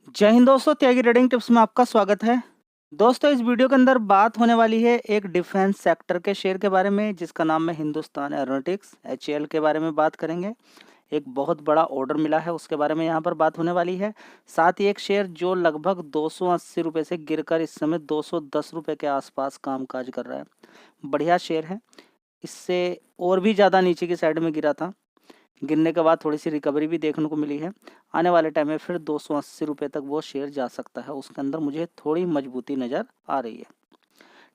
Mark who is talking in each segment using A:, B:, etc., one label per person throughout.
A: जय हिंद दोस्तों, त्यागी trading tips में आपका स्वागत है। दोस्तों, इस वीडियो के अंदर बात होने वाली है एक डिफेंस सेक्टर के शेयर के बारे में जिसका नाम है हिंदुस्तान एरोनॉटिक्स HAL के बारे में बात करेंगे। एक बहुत बड़ा ऑर्डर मिला है उसके बारे में यहाँ पर बात होने वाली है। साथ ही एक शेयर जो लगभग 280 रुपये से गिरकर इस समय 210 रुपये के आसपास कामकाज कर रहा है। बढ़िया शेयर है। इससे और भी ज़्यादा नीचे की साइड में गिरा था। गिरने के बाद थोड़ी सी रिकवरी भी देखने को मिली है। आने वाले टाइम में फिर 280 रुपये तक वो शेयर जा सकता है। उसके अंदर मुझे थोड़ी मजबूती नज़र आ रही है।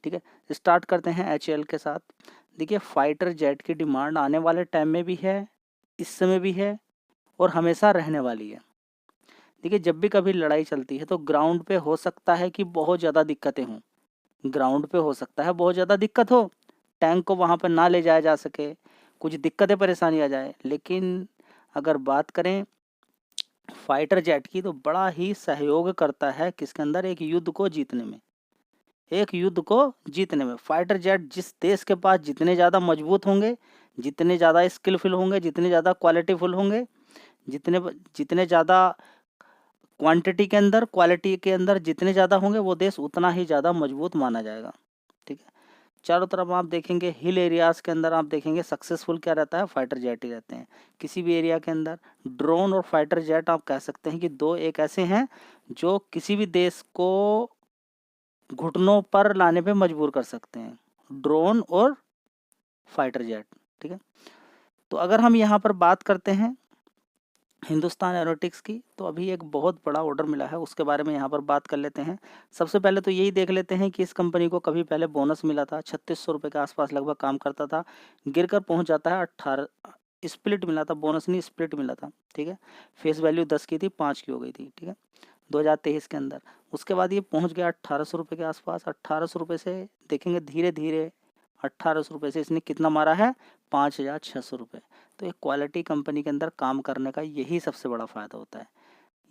A: ठीक है, स्टार्ट करते हैं HAL के साथ। देखिए, फाइटर जेट की डिमांड आने वाले टाइम में भी है, इस समय भी है और हमेशा रहने वाली है। देखिए, जब भी कभी लड़ाई चलती है तो ग्राउंड पे हो सकता है कि बहुत ज़्यादा दिक्कतें हों। ग्राउंड पे हो सकता है बहुत ज़्यादा दिक्कत हो, टैंक को वहाँ पर ना ले जाया जा सके, कुछ दिक्कतें परेशानी आ जाए। लेकिन अगर बात करें फाइटर जेट की, तो बड़ा ही सहयोग करता है किसके अंदर, एक युद्ध को जीतने में। एक युद्ध को जीतने में फाइटर जेट जिस देश के पास जितने ज़्यादा मजबूत होंगे, जितने ज़्यादा स्किलफुल होंगे, जितने ज़्यादा क्वालिटीफुल होंगे, जितने जितने ज़्यादा क्वांटिटी के अंदर, क्वालिटी के अंदर जितने ज़्यादा होंगे, वो देश उतना ही ज़्यादा मजबूत माना जाएगा। ठीक है, चारों तरफ आप देखेंगे हिल एरियाज़ के अंदर आप देखेंगे सक्सेसफुल क्या रहता है, फाइटर जेट ही रहते हैं। किसी भी एरिया के अंदर ड्रोन और फाइटर जेट आप कह सकते हैं कि दो एक ऐसे हैं जो किसी भी देश को घुटनों पर लाने पे मजबूर कर सकते हैं, ड्रोन और फाइटर जेट। ठीक है, तो अगर हम यहाँ पर बात करते हैं हिंदुस्तान एरोनॉटिक्स की, तो अभी एक बहुत बड़ा ऑर्डर मिला है, उसके बारे में यहाँ पर बात कर लेते हैं। सबसे पहले तो यही देख लेते हैं कि इस कंपनी को कभी पहले बोनस मिला था, 3600 रुपये के आसपास लगभग काम करता था, गिरकर पहुँच जाता है 18। स्प्लिट मिला था, बोनस नहीं स्प्लिट मिला था। ठीक है, फेस वैल्यू 10 की थी, 5 की हो गई थी। ठीक है, 2023 के अंदर। उसके बाद ये पहुँच गया 1800 रुपये के आसपास। 1800 रुपये से देखेंगे धीरे धीरे 1800 रुपये से इसने कितना मारा है, 5600 रुपये। तो एक क्वालिटी कंपनी के अंदर काम करने का यही सबसे बड़ा फ़ायदा होता है।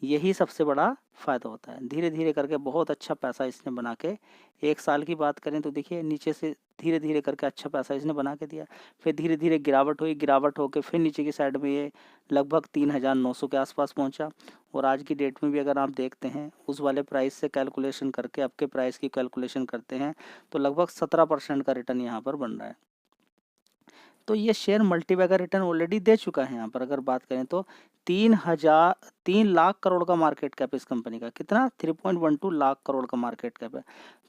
A: यही सबसे बड़ा फ़ायदा होता है। धीरे धीरे करके बहुत अच्छा पैसा इसने बना के, 1 साल की बात करें तो देखिए नीचे से धीरे धीरे करके अच्छा पैसा इसने बना के दिया। फिर धीरे धीरे गिरावट हुई, गिरावट होकर फिर नीचे की साइड में ये लगभग 3900 के आसपास पहुंचा। और आज की डेट में भी अगर आप देखते हैं उस वाले प्राइस से कैलकुलेशन करके अब के प्राइस की कैलकुलेशन करते हैं तो लगभग 17% का रिटर्न यहाँ पर बन रहा है। तो ये शेयर मल्टीबैगर रिटर्न ऑलरेडी दे चुका है। यहाँ पर अगर बात करें तो 3 लाख करोड़ का मार्केट कैप इस कंपनी का, कितना, 3.12 लाख करोड़ का मार्केट कैप है।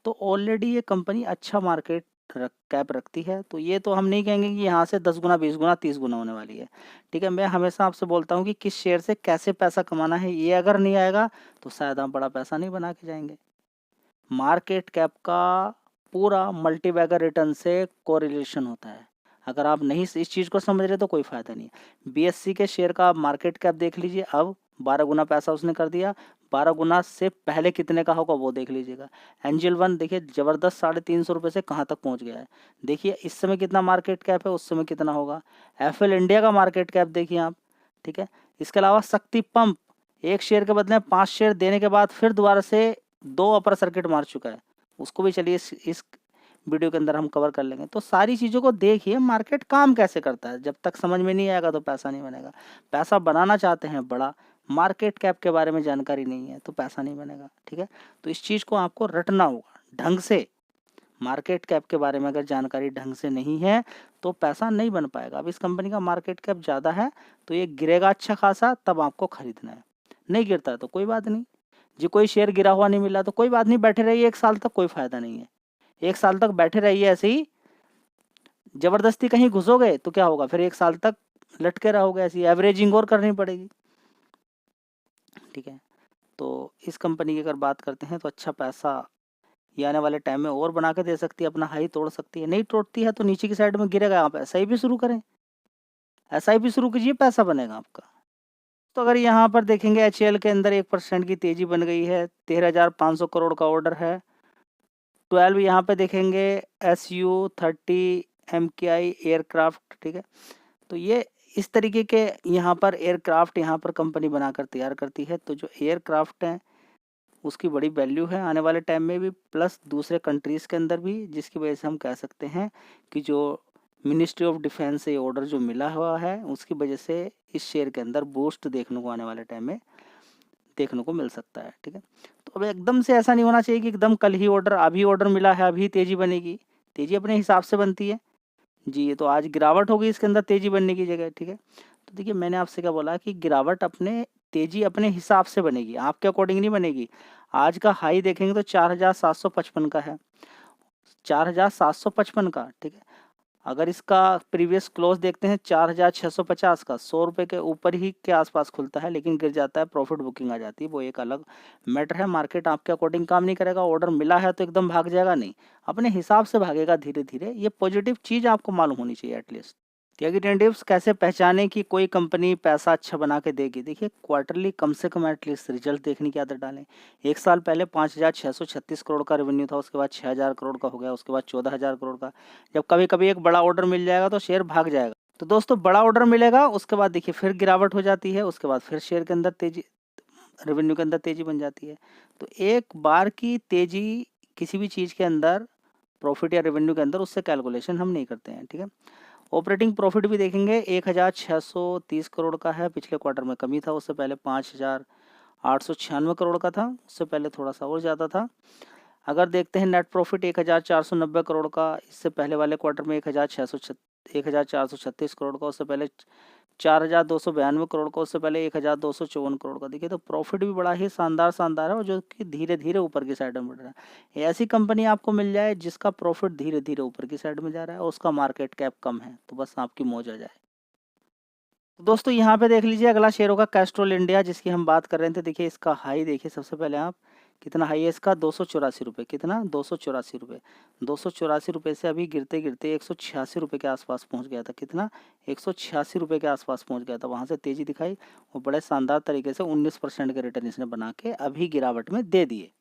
A: तो ऑलरेडी ये कंपनी अच्छा मार्केट कैप रखती है। तो ये तो हम नहीं कहेंगे कि यहाँ से 10 गुना 20 गुना 30 गुना होने वाली है। ठीक है, मैं हमेशा आपसे बोलता हूँ कि किस शेयर से कैसे पैसा कमाना है, ये अगर नहीं आएगा तो शायद आप बड़ा पैसा नहीं बना के जाएंगे। मार्केट कैप का पूरा मल्टीबैगर रिटर्न से कोरिलेशन होता है। अगर आप नहीं इस चीज़ को समझ रहे तो कोई फ़ायदा नहीं है। BSE के शेयर का आप मार्केट कैप देख लीजिए, अब 12 गुना पैसा उसने कर दिया। 12 गुना से पहले कितने का होगा वो देख लीजिएगा। एंजल वन देखिए ज़बरदस्त 350 रुपये से कहाँ तक पहुँच गया है। देखिए इस समय कितना मार्केट कैप है, उस समय कितना होगा। FL इंडिया का मार्केट कैप देखिए आप। ठीक है, इसके अलावा शक्ति पंप एक शेयर के बदले 5 शेयर देने के बाद फिर दोबारा से 2 अपर सर्किट मार चुका है। उसको भी चलिए इस वीडियो के अंदर हम कवर कर लेंगे। तो सारी चीज़ों को देखिए मार्केट काम कैसे करता है। जब तक समझ में नहीं आएगा तो पैसा नहीं बनेगा। पैसा बनाना चाहते हैं बड़ा, मार्केट कैप के बारे में जानकारी नहीं है तो पैसा नहीं बनेगा। ठीक है, तो इस चीज़ को आपको रटना होगा ढंग से। मार्केट कैप के बारे में अगर जानकारी ढंग से नहीं है तो पैसा नहीं बन पाएगा। अब इस कंपनी का मार्केट कैप ज़्यादा है तो ये गिरेगा अच्छा खासा, तब आपको खरीदना है। नहीं गिरता तो कोई बात नहीं जी, कोई शेयर गिरा हुआ नहीं मिला तो कोई बात नहीं, बैठे रहिए 1 साल तक, कोई फ़ायदा नहीं है। 1 साल तक बैठे रहिए ऐसे ही। ज़बरदस्ती कहीं घुसोगे तो क्या होगा, फिर 1 साल तक लटके रहोगे, ऐसी एवरेजिंग और करनी पड़ेगी। ठीक है, तो इस कंपनी की अगर बात करते हैं तो अच्छा पैसा ये आने वाले टाइम में और बना के दे सकती है, अपना हाई तोड़ सकती है। नहीं तोड़ती है तो नीचे की साइड में गिरेगा, आप SIP शुरू करें, SIP शुरू कीजिए, पैसा बनेगा आपका। तो अगर यहाँ पर देखेंगे HAL के अंदर 1% की तेजी बन गई है, 13,500 करोड़ का ऑर्डर है। 12 यहाँ पे देखेंगे SU-30 MKI एयरक्राफ्ट। ठीक है, तो ये इस तरीके के यहाँ पर एयरक्राफ्ट यहाँ पर कंपनी बनाकर तैयार करती है। तो जो एयरक्राफ्ट हैं उसकी बड़ी वैल्यू है आने वाले टाइम में भी, प्लस दूसरे कंट्रीज़ के अंदर भी, जिसकी वजह से हम कह सकते हैं कि जो मिनिस्ट्री ऑफ डिफेंस से ऑर्डर जो मिला हुआ है उसकी वजह से इस शेयर के अंदर बूस्ट देखने को आने वाले टाइम में देखने को मिल सकता है। ठीक है, तो अब एकदम से ऐसा नहीं होना चाहिए कि एकदम कल ही ऑर्डर, अभी ऑर्डर मिला है अभी तेजी बनेगी। तेजी अपने हिसाब से बनती है जी। ये तो आज गिरावट हो गई इसके अंदर तेजी बनने की जगह। ठीक है, तो देखिए मैंने आपसे क्या बोला कि गिरावट अपने, तेजी अपने हिसाब से बनेगी, आपके अकॉर्डिंग नहीं बनेगी। आज का हाई देखेंगे तो 4755 का है, 4755 का। ठीक है, अगर इसका प्रीवियस क्लोज देखते हैं 4650 का, 100 रुपये के ऊपर ही के आसपास खुलता है, लेकिन गिर जाता है, प्रॉफिट बुकिंग आ जाती है, वो एक अलग मैटर है। मार्केट आपके अकॉर्डिंग काम नहीं करेगा। ऑर्डर मिला है तो एकदम भाग जाएगा नहीं, अपने हिसाब से भागेगा धीरे धीरे। ये पॉजिटिव चीज़ आपको मालूम होनी चाहिए एटलीस्ट। कि एग्रीडेंटिव्स कैसे पहचाने कि कोई कंपनी पैसा अच्छा बना के देगी। देखिए क्वार्टरली कम से कम एटलीस्ट रिजल्ट देखने की आदत डालें। एक साल पहले 5,636 करोड़ का रेवेन्यू था, उसके बाद 6,000 करोड़ का हो गया, उसके बाद 14,000 करोड़ का। जब कभी कभी एक बड़ा ऑर्डर मिल जाएगा तो शेयर भाग जाएगा। तो दोस्तों बड़ा ऑर्डर मिलेगा, उसके बाद देखिए फिर गिरावट हो जाती है, उसके बाद फिर शेयर के अंदर तेजी, रेवेन्यू के अंदर तेजी बन जाती है। तो एक बार की तेजी किसी भी चीज़ के अंदर, प्रॉफिट या रेवेन्यू के अंदर, उससे कैलकुलेशन हम नहीं करते हैं। ठीक है, ऑपरेटिंग प्रॉफिट भी देखेंगे 1,630 करोड़ का है, पिछले क्वार्टर में कमी था, उससे पहले 5,896 करोड़ का था, उससे पहले थोड़ा सा और ज़्यादा था। अगर देखते हैं नेट प्रॉफिट 1,490 करोड़ का, इससे पहले वाले क्वार्टर में 1,436 करोड़ का, उससे पहले 4,292 करोड़ का, उससे पहले 1,254 करोड़ का। देखिए तो प्रॉफिट भी बड़ा ही शानदार है, और जो कि धीरे धीरे ऊपर की साइड में बढ़ रहा है। ऐसी कंपनी आपको मिल जाए जिसका प्रॉफिट धीरे धीरे ऊपर की साइड में जा रहा है और उसका मार्केट कैप कम है, तो बस आपकी मौज आ जाए। तो दोस्तों यहाँ पे देख लीजिए अगला शेयर होगा कैस्ट्रोल इंडिया, जिसकी हम बात कर रहे थे। देखिए इसका हाई देखिए सबसे पहले आप, कितना हाई है इसका, 284 रुपये। कितना, 284 रुपये। 284 रुपये से अभी गिरते गिरते 186 रुपये के आसपास पहुंच गया था। कितना, 186 रुपये के आसपास पहुंच गया था। वहां से तेजी दिखाई और बड़े शानदार तरीके से 19% के रिटर्न इसने बना के अभी गिरावट में दे दिए।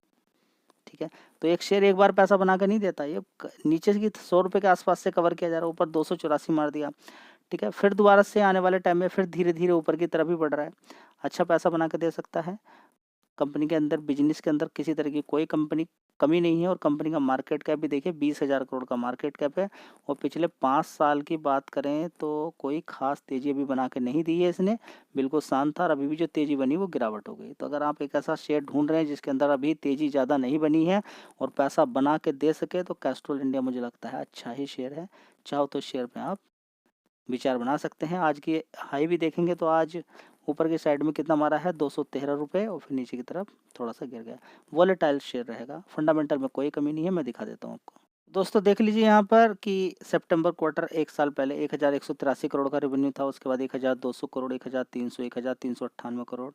A: ठीक है, तो एक शेयर एक बार पैसा बना के नहीं देता, ये नीचे की 100 रुपये के आसपास से कवर किया जा रहा है, ऊपर 284 मार दिया। ठीक है, फिर दोबारा से आने वाले टाइम में फिर धीरे धीरे ऊपर की तरफ ही बढ़ रहा है, अच्छा पैसा बना के दे सकता है। कंपनी के अंदर, बिजनेस के अंदर किसी तरह की कोई कंपनी कमी नहीं है, और कंपनी का मार्केट कैप भी देखिए 20,000 करोड़ का मार्केट कैप है। और पिछले 5 साल की बात करें तो कोई खास तेजी अभी बना के नहीं दी है इसने, बिल्कुल शांत था, और अभी भी जो तेजी बनी वो गिरावट हो गई। तो अगर आप एक ऐसा शेयर ढूंढ रहे हैं जिसके अंदर अभी तेजी ज़्यादा नहीं बनी है और पैसा बना के दे सके, तो कैस्ट्रोल इंडिया मुझे लगता है अच्छा ही शेयर है। चाहो तो शेयर में आप विचार बना सकते हैं। आज की हाई भी देखेंगे तो आज ऊपर की साइड में कितना मारा है, 213 रुपये, और फिर नीचे की तरफ थोड़ा सा गिर गया। वॉलेटाइल शेयर रहेगा, फंडामेंटल में कोई कमी नहीं है, मैं दिखा देता हूँ आपको। दोस्तों देख लीजिए यहाँ पर कि सितंबर क्वार्टर एक साल पहले 1,183 करोड़ का रेवेन्यू था, उसके बाद 1,200 करोड़, 1,300, 1,398 करोड़,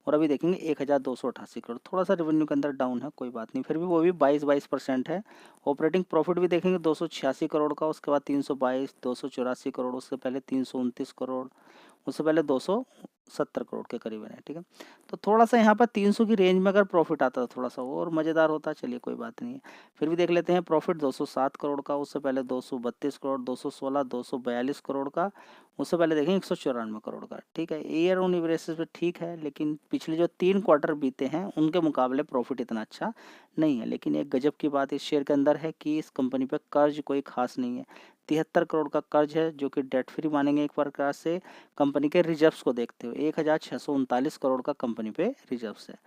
A: और अभी देखेंगे 1,288 करोड़। थोड़ा सा रेवेन्यू के अंदर डाउन है, कोई बात नहीं, फिर भी वो भी 22% है। ऑपरेटिंग प्रॉफिट भी देखेंगे 286 करोड़ का, उसके बाद 322, 284 करोड़, उससे पहले 329 करोड़, उससे पहले 270 करोड़ के करीबन है। ठीक है, तो थोड़ा सा यहाँ पर 300 की रेंज में अगर प्रॉफिट आता तो थोड़ा सा और मज़ेदार होता, चलिए कोई बात नहीं है। फिर भी देख लेते हैं प्रॉफिट 207 करोड़ का, उससे पहले 232 करोड़, 216, 242 करोड़ का, उससे पहले देखें 194 करोड़ का। ठीक है, ईयर ऑन बेसिस पे ठीक है, लेकिन पिछले जो 3 क्वार्टर बीते हैं उनके मुकाबले प्रॉफिट इतना अच्छा नहीं है। लेकिन एक गजब की बात इस शेयर के अंदर है कि इस कंपनी पे कर्ज कोई खास नहीं है। 73 करोड़ का कर्ज है, जो कि डेट फ्री मानेंगे एक प्रकार से कंपनी के रिजर्व्स को देखते हुए। 1,639 करोड़ का कंपनी पे रिजर्व्स है,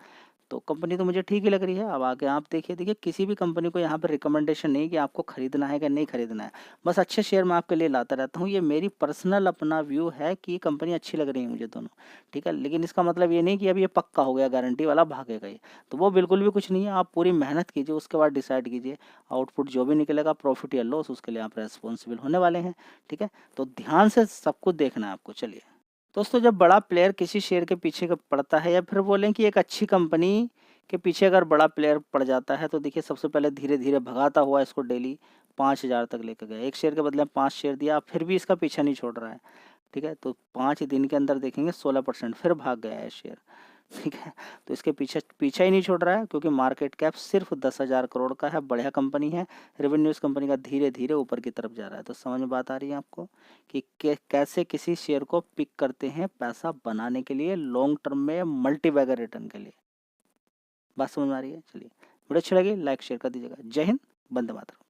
A: तो कंपनी तो मुझे ठीक ही लग रही है। अब आगे आप देखिए, किसी भी कंपनी को यहाँ पर रिकमेंडेशन नहीं कि आपको खरीदना है कि नहीं खरीदना है, बस अच्छे शेयर मैं आपके लिए लाता रहता हूँ। ये मेरी पर्सनल अपना व्यू है कि ये कंपनी अच्छी लग रही है मुझे दोनों। ठीक है, लेकिन इसका मतलब ये नहीं कि अब ये पक्का हो गया, गारंटी वाला भागेगा ये, तो वो बिल्कुल भी कुछ नहीं है। आप पूरी मेहनत कीजिए, उसके बाद डिसाइड कीजिए आउटपुट जो भी निकलेगा, प्रॉफिट या लॉस, उसके लिए आप रेस्पॉन्सिबल होने वाले हैं। ठीक है, तो ध्यान से सब कुछ देखना है आपको। चलिए दोस्तों, जब बड़ा प्लेयर किसी शेयर के पीछे पड़ता है, या फिर बोलें कि एक अच्छी कंपनी के पीछे अगर बड़ा प्लेयर पड़ जाता है, तो देखिए सबसे पहले धीरे धीरे भगाता हुआ इसको डेली 5,000 तक लेकर गया। एक शेयर के बदले 5 शेयर दिया, फिर भी इसका पीछा नहीं छोड़ रहा है। ठीक है, तो 5 दिन के अंदर देखेंगे 16% फिर भाग गया है शेयर। ठीक है, तो इसके पीछा ही नहीं छोड़ रहा है, क्योंकि मार्केट कैप सिर्फ 10,000 करोड़ का है, बढ़िया कंपनी है, रेवेन्यू इस कंपनी का धीरे धीरे ऊपर की तरफ जा रहा है। तो समझ में बात आ रही है आपको कि कैसे किसी शेयर को पिक करते हैं पैसा बनाने के लिए, लॉन्ग टर्म में मल्टी बैगर रिटर्न के लिए। बात समझ में आ रही है? चलिए, वीडियो अच्छी लगी लाइक शेयर कर दीजिएगा। जय हिंद, वंदे मातरम।